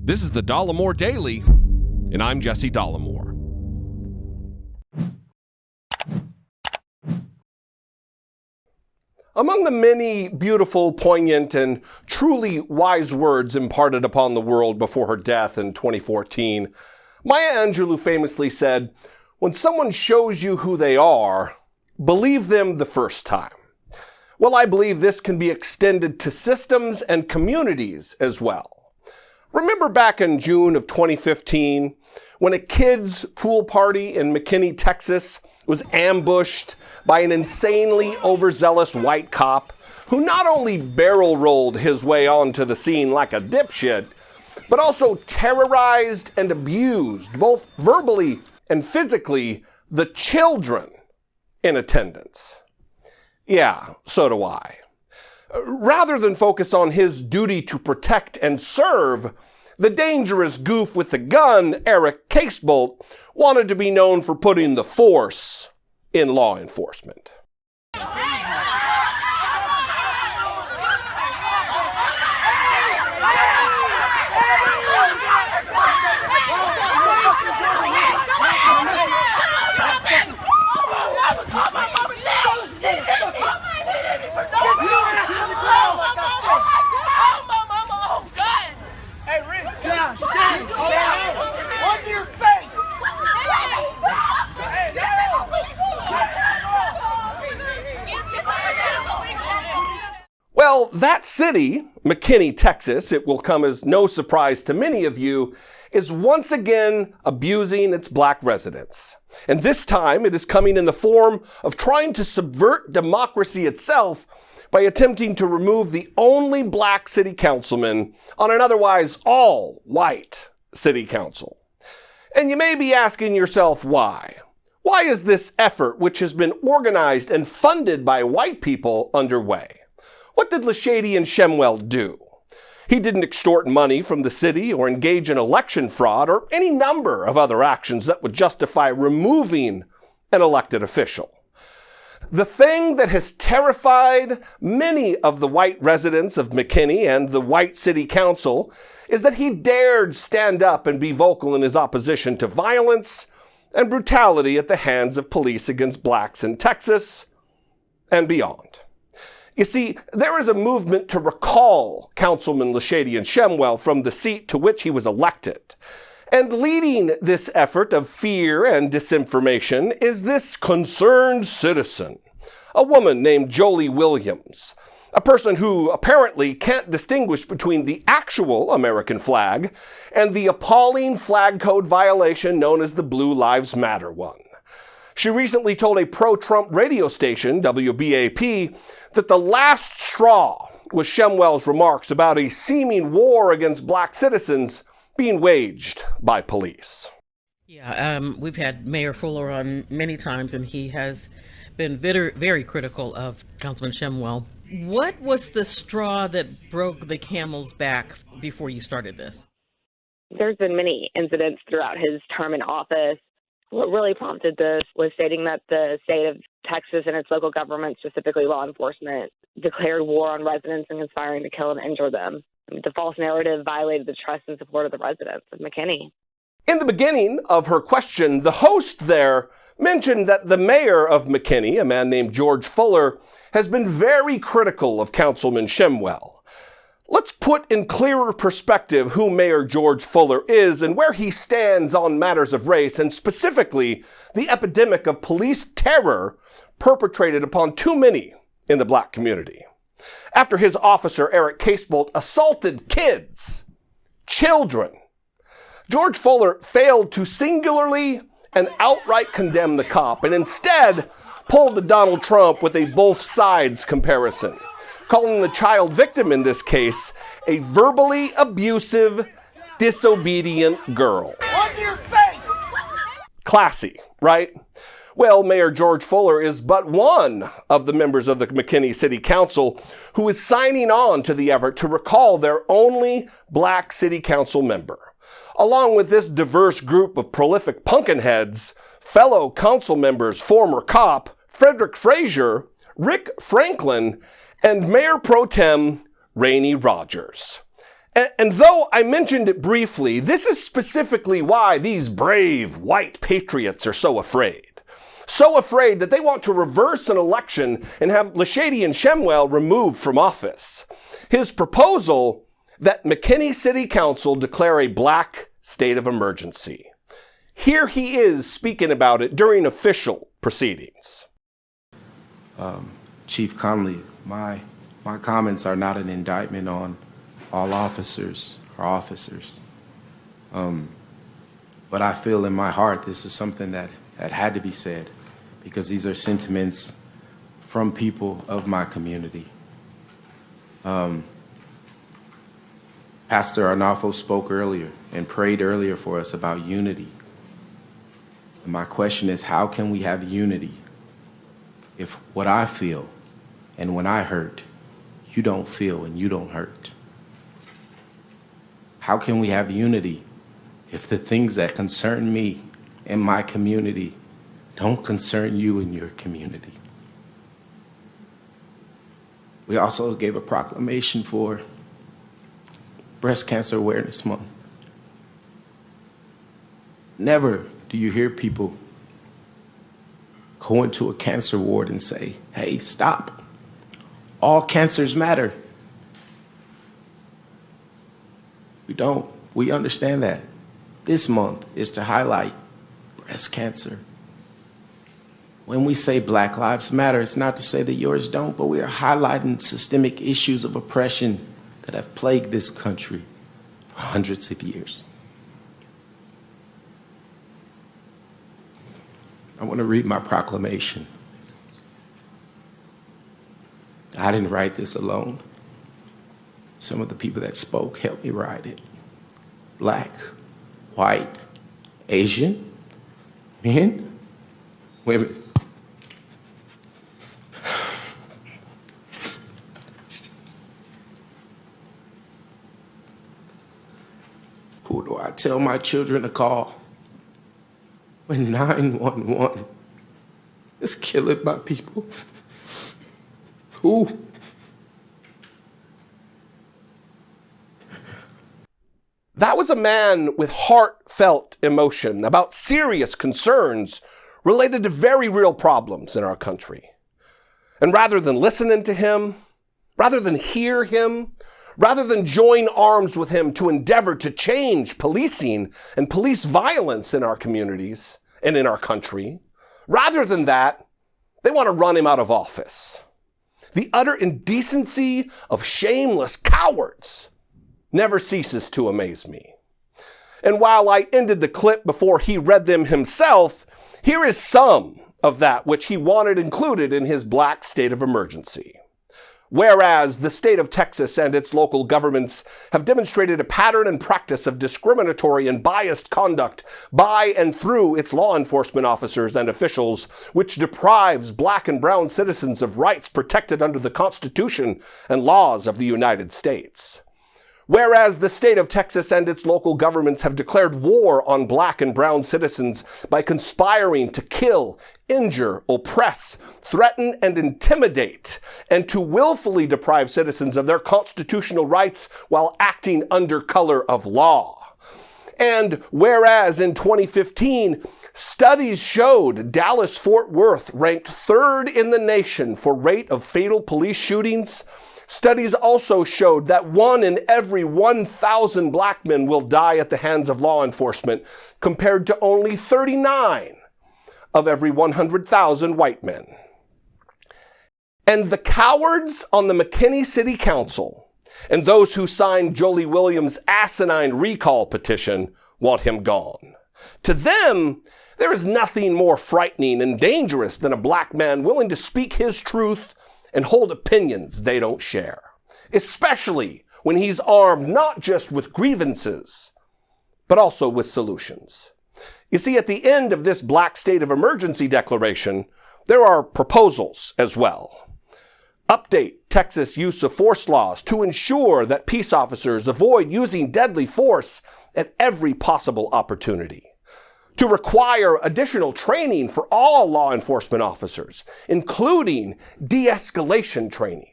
This is the Dollemore Daily, and I'm Jesse Dollemore. Among the many beautiful, poignant, and truly wise words imparted upon the world before her death in 2014, Maya Angelou famously said, "When someone shows you who they are, believe them the first time." Well, I believe this can be extended to systems and communities as well. Remember back in June of 2015, when a kids' pool party in McKinney, Texas, was ambushed by an insanely overzealous white cop who not only barrel-rolled his way onto the scene like a dipshit, but also terrorized and abused, both verbally and physically, the children in attendance. Yeah, so do I. Rather than focus on his duty to protect and serve, the dangerous goof with the gun, Eric Casebolt, wanted to be known for putting the force in law enforcement. Well, that city, McKinney, Texas, it will come as no surprise to many of you, is once again abusing its black residents. And this time it is coming in the form of trying to subvert democracy itself by attempting to remove the only black city councilman on an otherwise all-white city council. And you may be asking yourself why. Why is this effort, which has been organized and funded by white people, underway? What did La'Shadion Shemwell do? He didn't extort money from the city or engage in election fraud or any number of other actions that would justify removing an elected official. The thing that has terrified many of the white residents of McKinney and the white city council is that he dared stand up and be vocal in his opposition to violence and brutality at the hands of police against blacks in Texas and beyond. You see, there is a movement to recall Councilman La'Shadion Shemwell from the seat to which he was elected. And leading this effort of fear and disinformation is this concerned citizen, a woman named Jolie Williams, a person who apparently can't distinguish between the actual American flag and the appalling flag code violation known as the Blue Lives Matter one. She recently told a pro-Trump radio station, WBAP, that the last straw was Shemwell's remarks about a seeming war against black citizens being waged by police. Yeah, we've had Mayor Fuller on many times, and he has been very, very critical of Councilman Shemwell. What was the straw that broke the camel's back before you started this? There's been many incidents throughout his term in office. What really prompted this was stating that the state of Texas and its local government, specifically law enforcement, declared war on residents and conspiring to kill and injure them. The false narrative violated the trust and support of the residents of McKinney. In the beginning of her question, the host there mentioned that the mayor of McKinney, a man named George Fuller, has been very critical of Councilman Shemwell. Let's put in clearer perspective who Mayor George Fuller is and where he stands on matters of race, and specifically the epidemic of police terror perpetrated upon too many in the black community. After his officer, Eric Casebolt, assaulted children, George Fuller failed to singularly and outright condemn the cop and instead pulled the Donald Trump with a both sides comparison, calling the child victim in this case a verbally abusive, disobedient girl. On your face! Classy, right? Well, Mayor George Fuller is but one of the members of the McKinney City Council who is signing on to the effort to recall their only black city council member. Along with this diverse group of prolific pumpkinheads, fellow council members, former cop Frederick Frazier, Rick Franklin, and Mayor Pro Tem Rainey Rogers. And though I mentioned it briefly, this is specifically why these brave white patriots are so afraid. So afraid that they want to reverse an election and have La'Shadion Shemwell removed from office. His proposal that McKinney City Council declare a black state of emergency. Here he is speaking about it during official proceedings. Chief Conley, my comments are not an indictment on all officers or officers. But I feel in my heart this was something that had to be said, because these are sentiments from people of my community. Pastor Arnolfo spoke earlier and prayed earlier for us about unity. And my question is, how can we have unity if what I feel and when I hurt, you don't feel and you don't hurt? How can we have unity if the things that concern me and my community don't concern you and your community? We also gave a proclamation for Breast Cancer Awareness Month. Never do you hear people go into a cancer ward and say, hey, stop. All cancers matter. We don't. We understand that. This month is to highlight breast cancer. When we say Black Lives Matter, it's not to say that yours don't, but we are highlighting systemic issues of oppression that have plagued this country for hundreds of years. I want to read my proclamation. I didn't write this alone. Some of the people that spoke helped me write it. Black, white, Asian, men, women. Who do I tell my children to call when 911 is killing my people? Who? That was a man with heartfelt emotion about serious concerns related to very real problems in our country. And rather than listening to him, rather than hear him, rather than join arms with him to endeavor to change policing and police violence in our communities and in our country, rather than that, they want to run him out of office. The utter indecency of shameless cowards never ceases to amaze me. And while I ended the clip before he read them himself, here is some of that which he wanted included in his black state of emergency. Whereas the state of Texas and its local governments have demonstrated a pattern and practice of discriminatory and biased conduct by and through its law enforcement officers and officials, which deprives black and brown citizens of rights protected under the Constitution and laws of the United States. Whereas the state of Texas and its local governments have declared war on black and brown citizens by conspiring to kill, injure, oppress, threaten, and intimidate, and to willfully deprive citizens of their constitutional rights while acting under color of law. And whereas in 2015, studies showed Dallas-Fort Worth ranked third in the nation for rate of fatal police shootings, studies also showed that 1 in every 1,000 black men will die at the hands of law enforcement, compared to only 39 of every 100,000 white men. And the cowards on the McKinney City Council and those who signed Jolie Williams' asinine recall petition want him gone. To them, there is nothing more frightening and dangerous than a black man willing to speak his truth and hold opinions they don't share, especially when he's armed not just with grievances, but also with solutions. You see, at the end of this black state of emergency declaration, there are proposals as well. Update Texas use of force laws to ensure that peace officers avoid using deadly force at every possible opportunity. To require additional training for all law enforcement officers, including de-escalation training.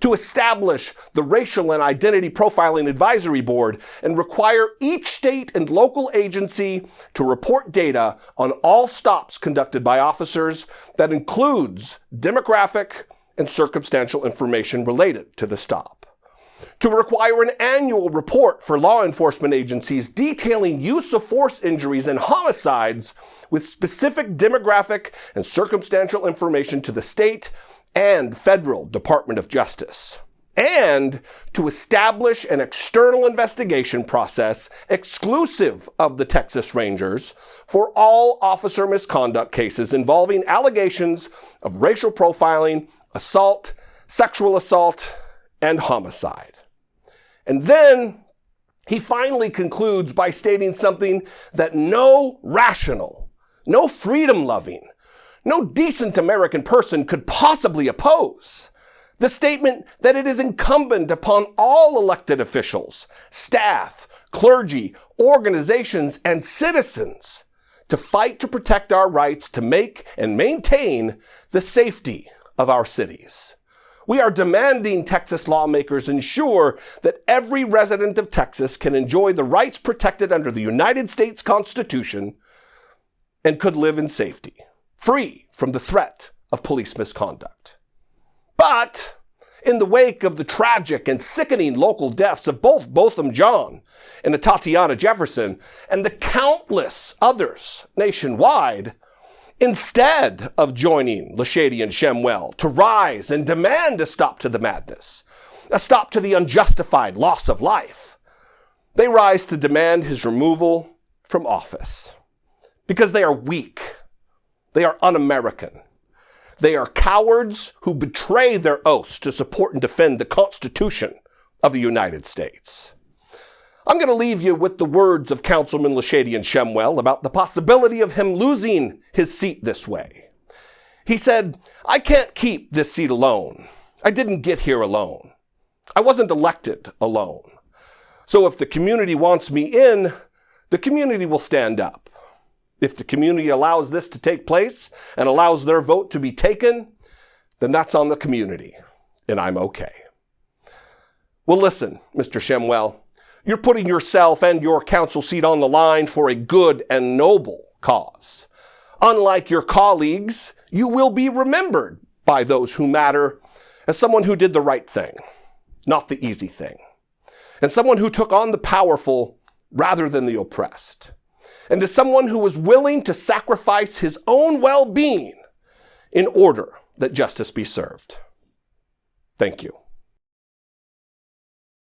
to establish the Racial and Identity Profiling Advisory Board and require each state and local agency to report data on all stops conducted by officers that includes demographic and circumstantial information related to the stop. To require an annual report for law enforcement agencies detailing use of force injuries and homicides with specific demographic and circumstantial information to the state and federal Department of Justice, and to establish an external investigation process exclusive of the Texas Rangers for all officer misconduct cases involving allegations of racial profiling, assault, sexual assault, and homicide. And then he finally concludes by stating something that no rational, no freedom-loving, no decent American person could possibly oppose. The statement that it is incumbent upon all elected officials, staff, clergy, organizations, and citizens to fight to protect our rights to make and maintain the safety of our cities. We are demanding Texas lawmakers ensure that every resident of Texas can enjoy the rights protected under the United States Constitution and could live in safety, free from the threat of police misconduct. But in the wake of the tragic and sickening local deaths of both Botham Jean and Tatiana Jefferson and the countless others nationwide, instead of joining La'Shadion Shemwell to rise and demand a stop to the madness, a stop to the unjustified loss of life, they rise to demand his removal from office because they are weak. They are un-American. They are cowards who betray their oaths to support and defend the Constitution of the United States. I'm going to leave you with the words of Councilman La'Shadion Shemwell about the possibility of him losing his seat this way. He said, "I can't keep this seat alone. I didn't get here alone. I wasn't elected alone. So if the community wants me in, the community will stand up. If the community allows this to take place and allows their vote to be taken, then that's on the community, and I'm okay." Well, listen, Mr. Shemwell, you're putting yourself and your council seat on the line for a good and noble cause. Unlike your colleagues, you will be remembered by those who matter as someone who did the right thing, not the easy thing, and someone who took on the powerful rather than the oppressed, and as someone who was willing to sacrifice his own well-being in order that justice be served. Thank you.